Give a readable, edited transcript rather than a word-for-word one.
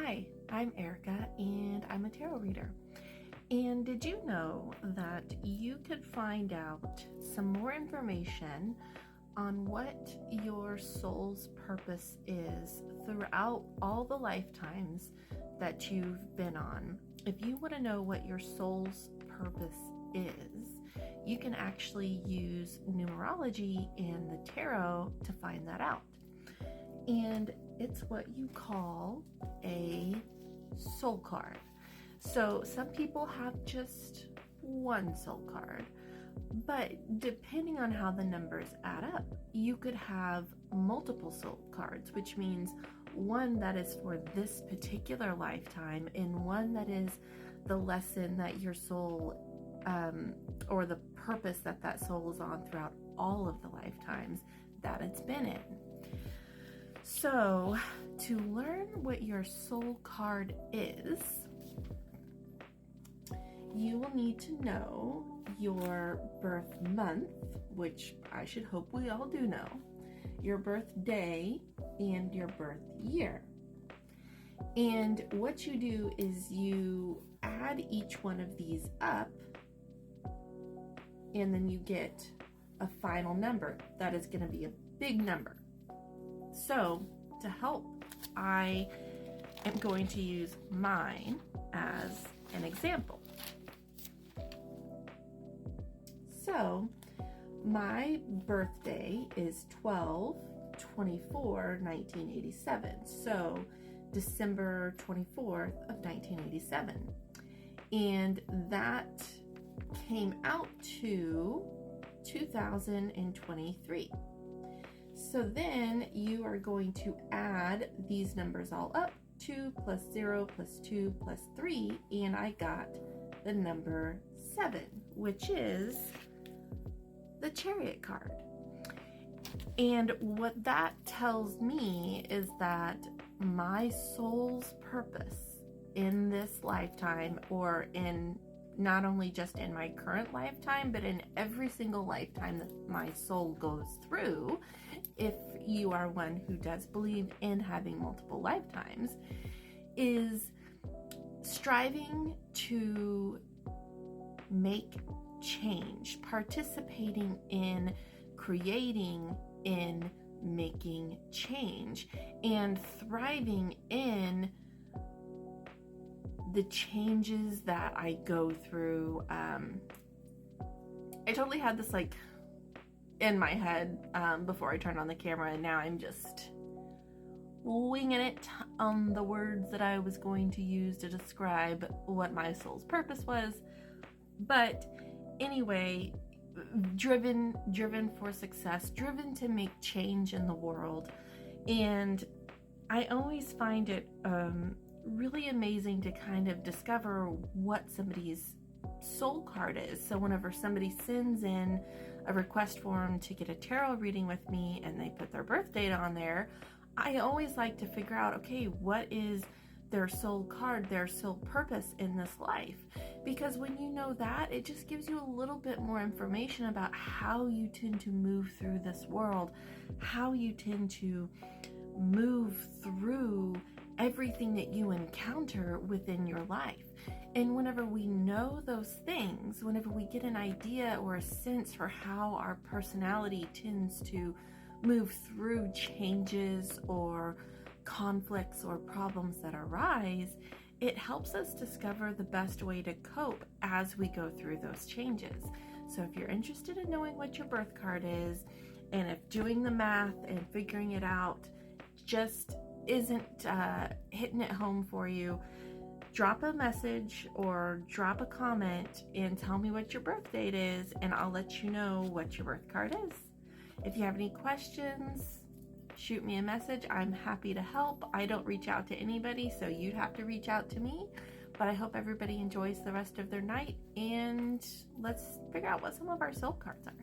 Hi, I'm Erica and I'm a tarot reader. And did you know that you could find out some more information on what your soul's purpose is throughout all the lifetimes that you've been on? If you want to know what your soul's purpose is, you can actually use numerology and the tarot to find that out. And it's what you call a soul card. So some people have just one soul card, but depending on how the numbers add up, you could have multiple soul cards, which means one that is for this particular lifetime and one that is the lesson that your soul or the purpose that that soul is on throughout all of the lifetimes that it's been in. So, to learn what your soul card is, you will need to know your birth month, which I should hope we all do know, your birthday, and your birth year. And what you do is you add each one of these up, and then you get a final number that is going to be a big number. So, to help, I am going to use mine as an example. So, my birthday is 12/24/1987. So, December 24th of 1987. And that came out to 2023. So then you are going to add these numbers all up, 2 plus 0 plus 2 plus 3, and I got the number 7, which is the Chariot card. And what that tells me is that my soul's purpose in this lifetime, or in not only just in my current lifetime, but in every single lifetime that my soul goes through, if you are one who does believe in having multiple lifetimes, is striving to make change, participating in creating, in making change, and thriving in the changes that I go through. I totally had this like in my head before I turned on the camera, and now I'm just winging it on the words that I was going to use to describe what my soul's purpose was. But anyway, driven for success, driven to make change in the world. And I always find it really amazing to kind of discover what somebody's soul card is. So whenever somebody sends in a request form to get a tarot reading with me and they put their birth date on there, I always like to figure out, okay, what is their soul card, their soul purpose in this life? Because when you know that, it just gives you a little bit more information about how you tend to move through this world, how you tend to move through everything that you encounter within your life. And whenever we know those things, whenever we get an idea or a sense for how our personality tends to move through changes or conflicts or problems that arise, it helps us discover the best way to cope as we go through those changes. So if you're interested in knowing what your birth card is, and if doing the math and figuring it out just isn't hitting it home for you, drop a message or drop a comment and tell me what your birth date is, and I'll let you know what your birth card is. If you have any questions, shoot me a message. I'm happy to help. I don't reach out to anybody, so you'd have to reach out to me. But I hope everybody enjoys the rest of their night, and let's figure out what some of our soul cards are.